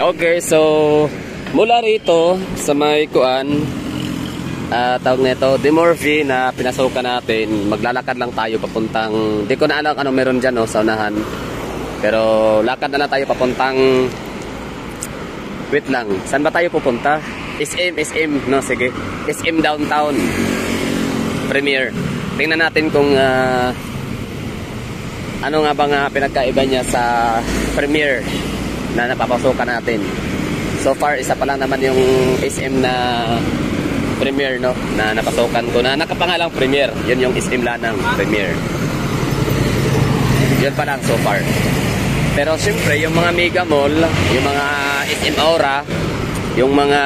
Okay, so mula rito sa may kuan, tawag nito, Dimorphy na pinasukan natin, maglalakad lang tayo papuntang, di ko na alam ano meron dyan sa unahan. Pero lakad na lang tayo papuntang, wait lang, saan ba tayo pupunta? SM, no, sige. SM Downtown Premier. Tingnan natin kung ano nga ba nga pinagkaiba niya sa Premier na napapasukan natin. So far, isa pa lang naman yung SM na Premier, no, na napasukan ko, na nakapangalang Premier. Yun yung SM Lanang Premier. Yun pa lang so far. Pero siyempre, yung mga Mega Mall, yung mga SM Aura, yung mga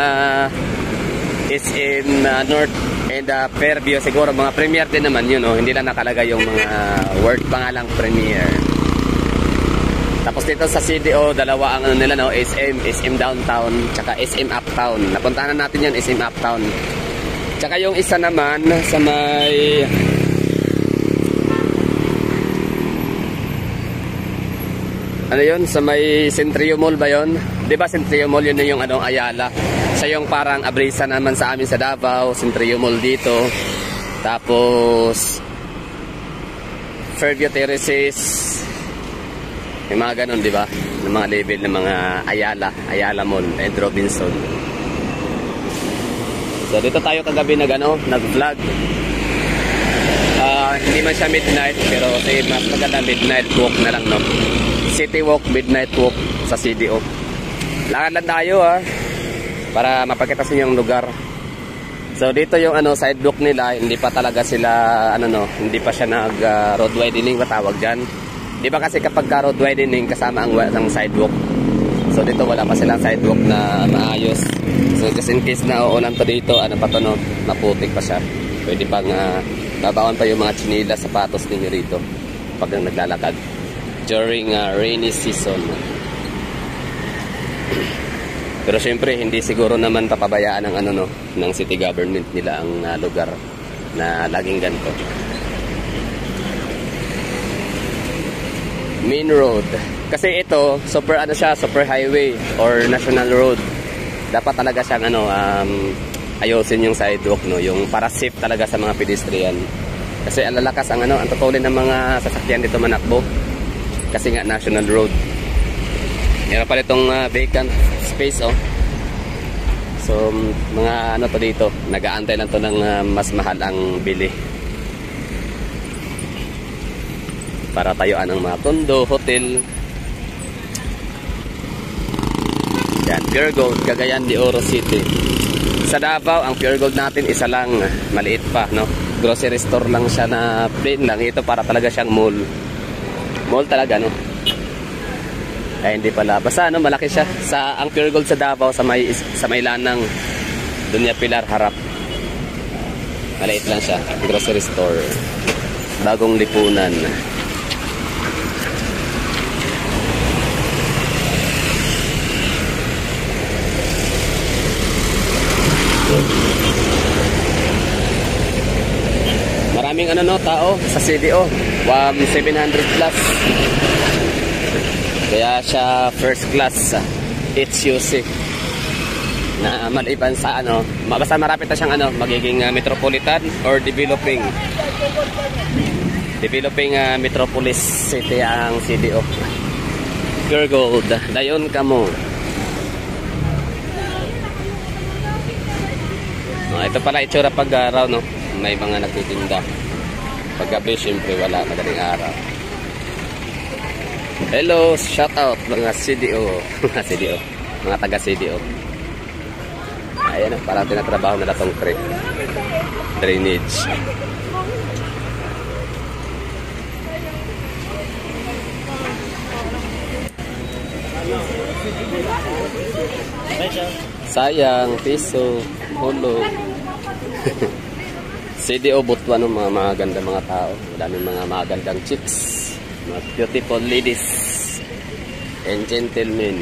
SM North and Fairview, siguro mga Premier din naman yun, no? Hindi lang nakalagay yung mga word pangalang Premier. Tapos dito sa CDO, dalawa ang ano nila, no? SM Downtown, tsaka SM Uptown. Napuntahan natin yan, SM Uptown. Tsaka yung isa naman sa may ano yun, sa may Centrio Mall ba yun? Diba Centrio Mall yun na yung ano, Ayala. Siya yung parang abrisa naman sa amin sa Davao. Centrio Mall dito. Tapos Fairview Terraces. May mga ganun, diba? Ng mga label ng mga Ayala Mall and Robinson. So dito tayo kagabi nag-vlog. Hindi man siya midnight, pero mas maganda midnight walk na lang, no? City walk, midnight walk sa CDO. Lakad lang tayo para mapakita sa inyo yung lugar. So dito yung sidewalk nila, hindi pa talaga sila hindi pa siya nag road widening matawag diyan. Di ba kasi kapag ka road widening kasama ang sidewalk. So dito wala pa silang sidewalk na maayos. So just in case na uulan to dito, maputik pa siya. Pwede pang babawan pa yung mga chinila, sapatos ninyo rito pag naglalakad during rainy season. Pero syempre hindi siguro naman papabayaan ng city government nila ang lugar na laging ganito. Main road. Kasi ito super super highway or national road. Dapat talaga siyang ayusin yung sidewalk, no, yung para safe talaga sa mga pedestrian. Kasi ang lalakas ang tutulin ng mga sasakyan dito manakbo. Kasi nga national road. Meron pa itong vacant space, So mga to dito, nag-aantay lang to ng mas mahal ang bili. Para tayuan ng mga condo, hotel. Yan, Pure Gold, Cagayan de Oro City. Sa Davao, ang Pure Gold natin isa lang, maliit pa, no? Grocery store lang siya na plain lang. Ito para talaga siyang mall. Mall talaga, no? Ay hindi pala. Basta malaki siya. Ang Pure Gold sa Davao sa may Lanang, Dunya Pilar harap. Maliit lang siya. Grocery store. Bagong lipunan. Maraming tao sa CDO. 700 plus. Kaya siya first class HUC na maliban sa basta marapit na siyang magiging metropolitan or developing metropolis city ang CDO. Pure Gold, dayon kamo. Ito pala itsura pag araw, no? May mga nagtitinda. Paggabi syempre wala, madaling araw. Hello, shout out mga CDO. Mga CDO, mga taga CDO. Ayan, parang tinatrabaho nila tong creek drainage. Sayang, piso, hulog. CDO Butuan, mga maganda mga tao. Daming mga magandang chicks, mga beautiful ladies and gentlemen.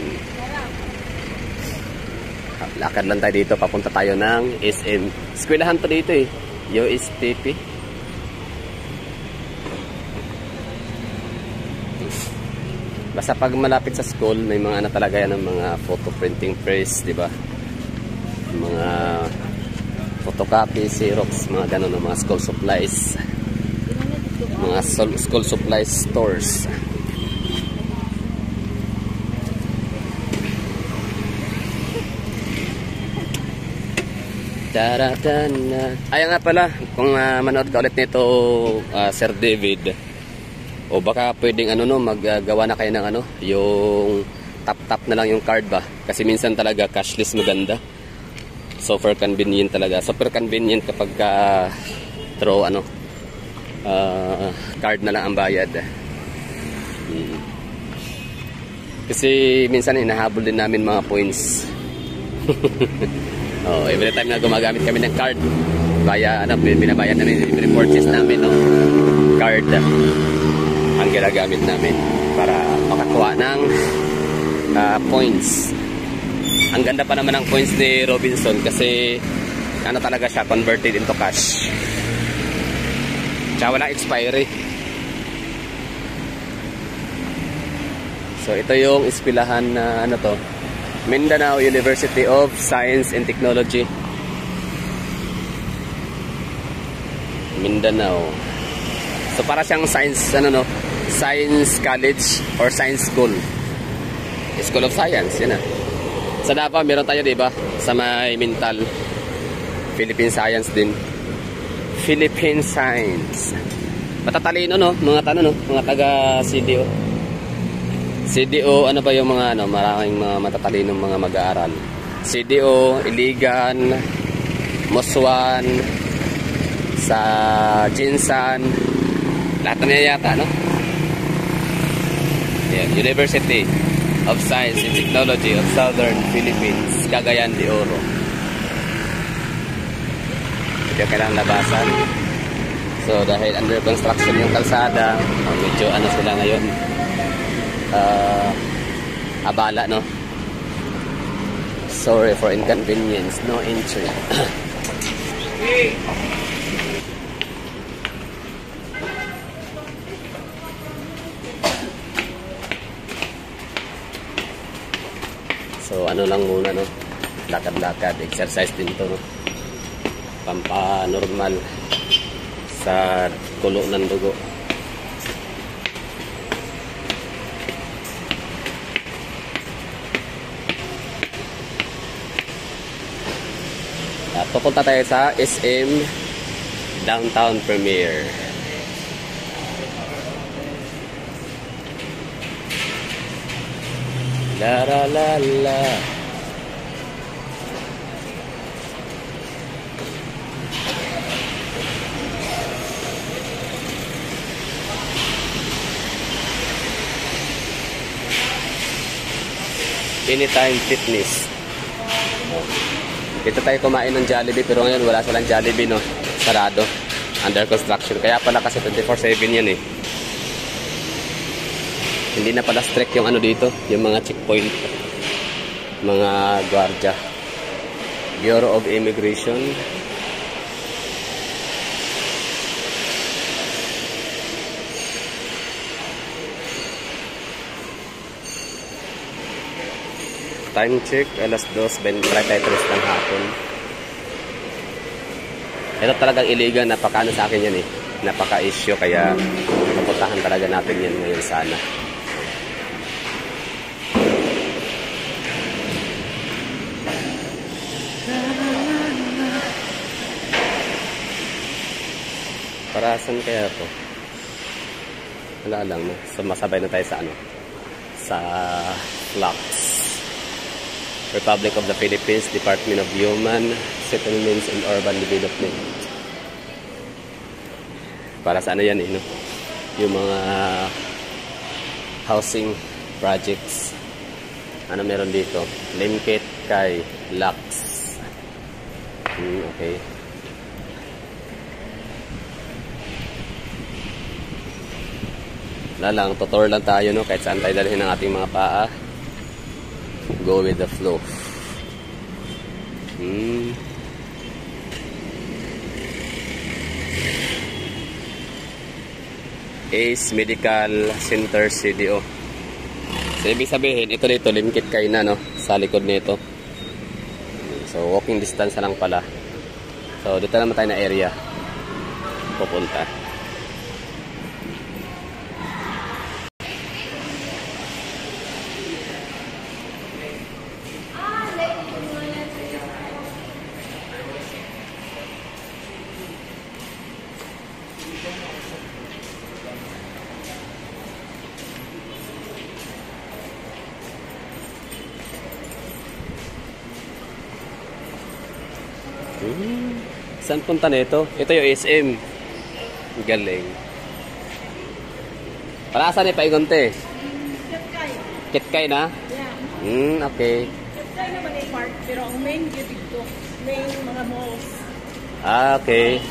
Lakad lang tayo dito, papunta tayo ng SM. Eskwelahan to dito USTP. Basta sa pag malapit sa school, may mga ano talaga yan ng mga photo printing press, di ba? Mga photocopy, Xerox, mga ganun, mga school supplies. Mga school supplies stores. Ayan nga pala, kung manood ka ulit nito, Sir David, o baka pwedeng ano no, maggawa na kayo ng ano, yung tap-tap na lang yung card ba? Kasi minsan talaga cashless maganda. Super convenient talaga. Super convenient kapag through ano, card na lang ang bayad. Kasi minsan hinahabol din namin mga points. Oh, every time na gumagamit kami ng card, baya ano, binabayad namin, repurchase namin no, card ang ginagamit namin para makakuha ng points. Ang ganda pa naman ng points ni Robinson kasi ano talaga siya, converted into cash. Tsaka walang expiry. So ito yung eskwelahan na ano to, Mindanao University of Science and Technology. Mindanao. So para siyang science ano no, Science College or Science School. School of Science, yan na. Sa Davao meron tayo, 'di ba? Sa may Mintal. Philippine Science din. Philippine Science. Matatalino no, mga tanong no, mga taga CDO. CDO, ano ba yung mga ano, maraming mga matatalinong mga mag-aaral. CDO, Iligan, Muswan, sa Jinsan, lahat na yata, no? Yan, University of Science and Technology of Southern Philippines, Cagayan de Oro. Ito yung kailangan labasan. So dahil under construction yung kalsada, medyo ano sila ngayon, abala no. Sorry for inconvenience, no entry. So ano lang muna no, lakad-lakad, exercise din to no, pampa-normal sa kulo ng dugo. Pupunta tayo sa SM Downtown Premier. La la la la. Anytime Fitness. Dito tayo kumain ng Jollibee, pero ngayon wala silang Jollibee no, sarado, under construction. Kaya pala kasi 24/7 yan eh. Hindi na pala strict yung ano dito, yung mga checkpoint, mga gwardiya. Bureau of Immigration. Time check, alas 2:23 ng hapon. Ito talagang illegal, napaka-ano sa akin yan eh. Napaka-issue, kaya pupuntahan talaga natin yan ngayon sana. Para saan kaya ito? Wala lang, no? So masabay na tayo sa ano? Sa Lux. Republic of the Philippines, Department of Human Settlements and Urban Development. Para sa ano yan eh, no? Yung mga housing projects. Ano meron dito? Limkit kay Lux. Okay. Wala lang, tutor lang tayo, no? Kahit saan tayo dalhin ang ating mga paa. Go with the flow. Ace Medical Center CDO. So, ibig sabihin, ito dito, Limkit Kay na, no? Sa likod nito. So, walking distance na lang pala. So, dito naman tayo na area. Pupunta. Saan punta nito? Ito yung SM. Galing. Para saan ni Paigonte? Kitkay. Kitkay na? Yeah. Okay. Kitkay naman ay park, pero ang main yun dito. Main mga malls. Okay.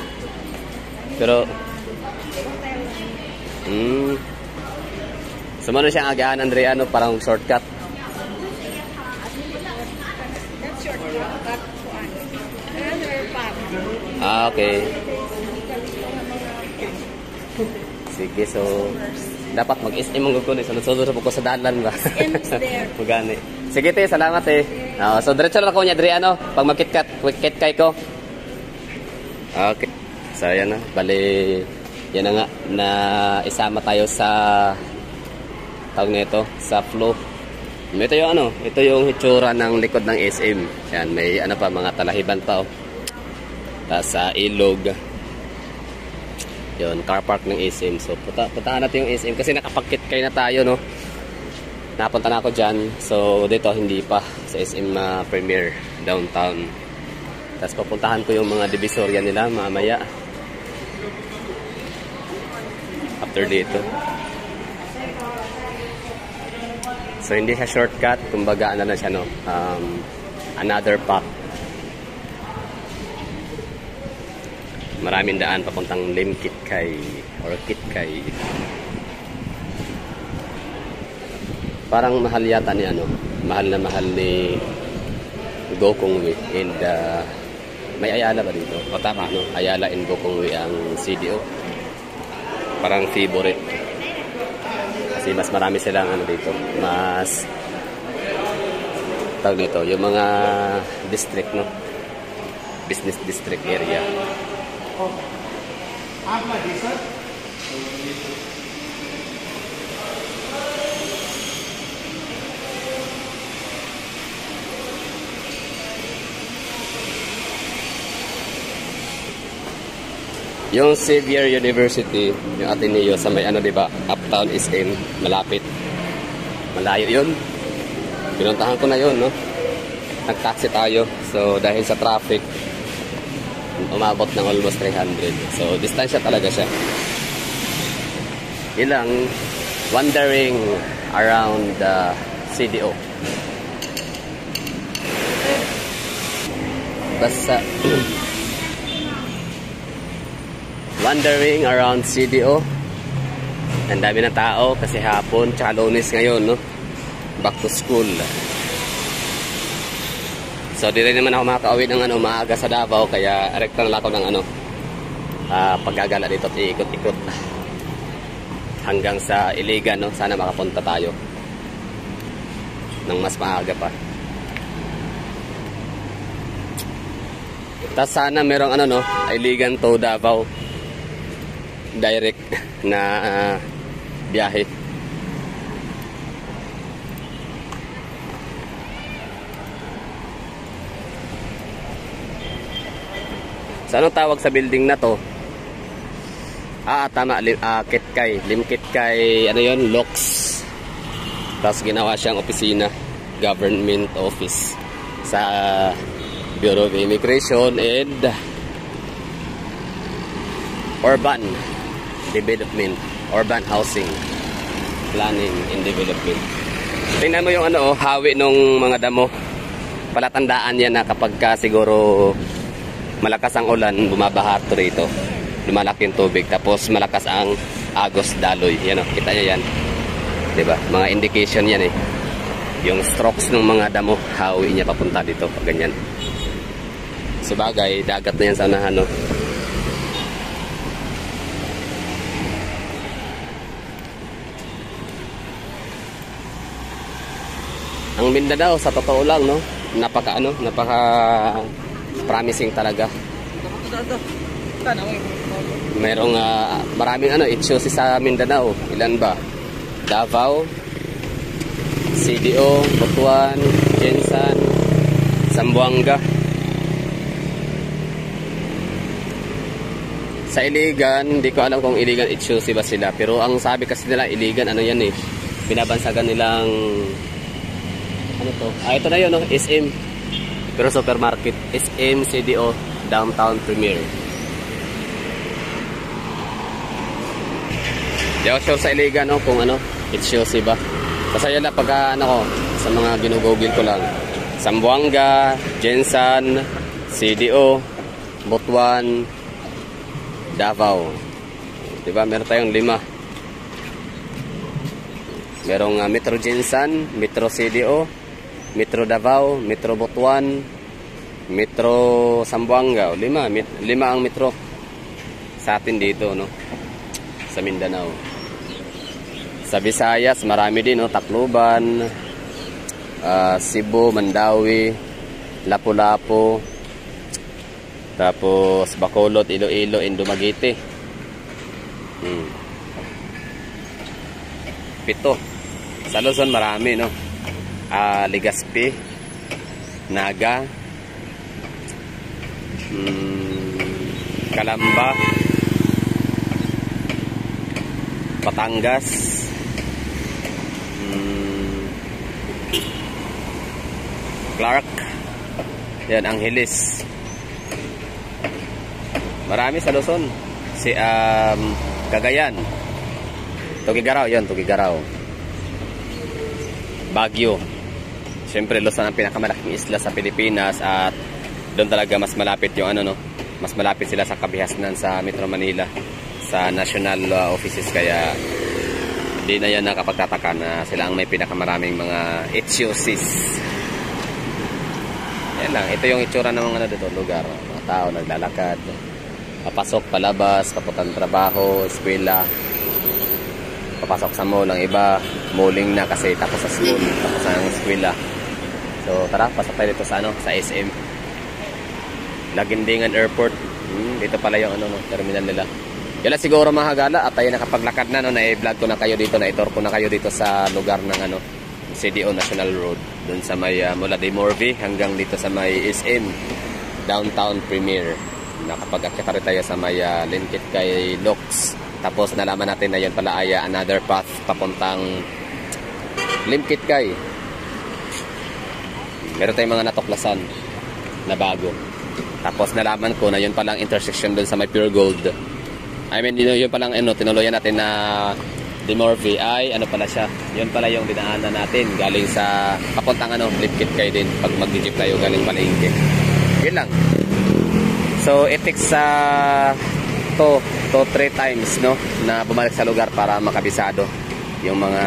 Pero, Hotel. sumano siya agaan, Andrea, parang shortcut. That's short cut. Another park. Okay. Sige, so dapat mag-SM ang gusto ni sunod-sunod po ko sa dalan ba. SM's there. Magani. Sige te, salamat eh. So diretso na ako niya diri pag magkit kay ko. Okay. So yan na, bali yan na nga na isama tayo sa tawag nito, sa flow. Ito yung ito yung hitsura ng likod ng SM. Yan, may pa mga talahiban pa Tapos sa ilog. Yun, car park ng SM. So, puntahan natin yung SM kasi nakapakit kayo na tayo, no? Napunta na ako dyan. So, dito hindi pa sa SM Premier downtown. Tapos pupuntahan ko yung mga divisorya nila mamaya. After dito. So, hindi siya shortcut. Kumbaga, na siya, no? Another path. Maraming daan papuntang Limkit Kay or Kitkay. Parang mahal yata ni mahal ni Gokongwei and may Ayala ba dito? O tama, Ayala and Gokongwei ang CDO. Parang favorite. Kasi mas marami silang dito. Mas tawag dito, yung mga district, business district area. Yung Xavier University, yung Ateneo sa may diba, Uptown SM, malapit. Malayo yun. Pinuntahan ko na yun, Nag-taxi tayo. So, dahil sa traffic, umabot ng almost 300. So, distansya talaga siya. Ilang wandering around the CDO. Basta wandering around CDO. Ang dami ng tao kasi hapon, tsaka Lunes ngayon, Back to school. So, di rin naman ako makaka-uwi ng maaga sa Davao, kaya rekta na lang ako ng paggagala dito at iikot-ikot hanggang sa Iligan, Sana makapunta tayo ng mas maaga pa. Tapos sana merong Iligan to Davao direct na biyahe. So, anong tawag sa building na to? Tama, Kitkay. Limkit Kay, Locks. Tapos ginawa siyang opisina, government office sa Bureau of Immigration and Urban Development, Urban Housing Planning and Development. Tingnan mo yung hawi nung mga damo. Palatandaan yan na kapag siguro malakas ang ulan, bumabaha rito. Lumalaki yung tubig. Tapos malakas ang agos daloy. Yan kita nyo yan. Diba? Mga indication yan Yung strokes ng mga damo, hawi niya papunta dito. Ganyan. Sabagay, dagat na yan sa unahan, Ang Mindanao sa totoo lang, no, napaka promising talaga. Merong maraming HOC sa Mindanao. Ilan ba? Davao, CDO, Butuan, Jensan, Zamboanga. Sa Iligan, hindi ko alam kung Iligan HOC ba sila. Pero ang sabi kasi nila, Iligan, ano yan eh, binabansagan nilang, ano to? Ito na yun, no? SM. Pero supermarket. SM, CDO, Downtown Premier. Di ako sure sa Iligan, no? Kung ano, HOC ba. Kasi yun lang pagka, ano ko, sa mga ginugugil ko lang. Zamboanga, Jensan, CDO, Butuan, Davao. Diba? Meron tayong 5. Merong Metro Jensan, Metro CDO, Metro Davao, Metro Butuan, Metro Zamboanga. 5 ang metro sa atin dito, no? Sa Mindanao. Sa Visayas, marami din, no? Tacloban, Cebu, Mandawi, Lapu-Lapu, tapos Bacolod, Iloilo, Dumaguete. 7. Sa Luzon marami, no? Legazpi, Naga, Calamba, Batangas, Clark, yan, Angeles. Marami sa Luzon. Si Cagayan, Tugigaraw, yun, Tugigaraw. Baguio. Siyempre Luzon ang pinakamalaking isla sa Pilipinas at doon talaga mas malapit yung ano, no? Mas malapit sila sa kabihasnan sa Metro Manila, sa national offices, kaya hindi na yan nakapagtataka na sila ang may pinakamaraming mga HOCs. Yan lang, ito yung itsura ng mga dito lugar. Mga tao naglalakad, papasok, palabas, papuntang trabaho, eskwela, papasok sa mall. Ang iba, malling na kasi tapos sa school, tapos ang eskwela. So tara, pasok tayo dito sa sa SM Lagindingan Airport. Dito pala yung terminal nila. Yan lang siguro mga hagala, at tayo nakapaglakad na, na-vlog ko na kayo dito, na-tour ko na kayo dito sa lugar ng CDO National Road, dun sa may mula de Morvey hanggang dito sa may SM Downtown Premier. Nakapag-akita rin tayo sa may Linkit kay Lux. Tapos nalaman natin na yun pala ay another path papuntang Linkit kay. Meron tayong mga natuklasan na bago. Tapos nalaman ko na yun palang intersection dun sa may Pure Gold. I mean, yun palang tinuloyan natin na de Morvey ay pala siya. Yun pala yung dinaanan natin galing sa papuntang Linkit kay din pag mag-jeep tayo galing Palengke. Yun lang. So it takes 2 to 3 times, no, na bumalik sa lugar para makabisado yung mga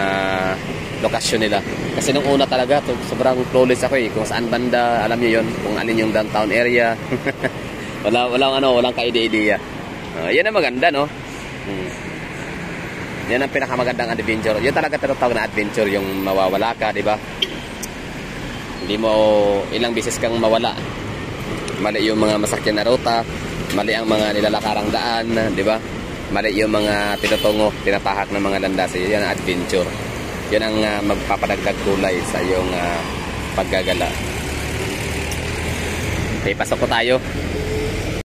lokasyon nila. Kasi nung una talaga sobrang clueless ako kung saan banda, alam niyo yun, kung alin yung downtown area. walang ka-idea. Yan ang maganda, no. Yan ang pinakamagandang adventure. Yun talaga tinatawag na adventure, yung mawawala ka, di ba? Hindi mo ilang beses kang mawala. Mali yung mga masakyan na ruta, mali ang mga nilalakarang daan, di ba? Mali yung mga tinutungo, tinatahak ng mga landas. Yan ang adventure. Yan ang magpapadagdag kulay sa iyong paggagala. Okay, pasok ko tayo.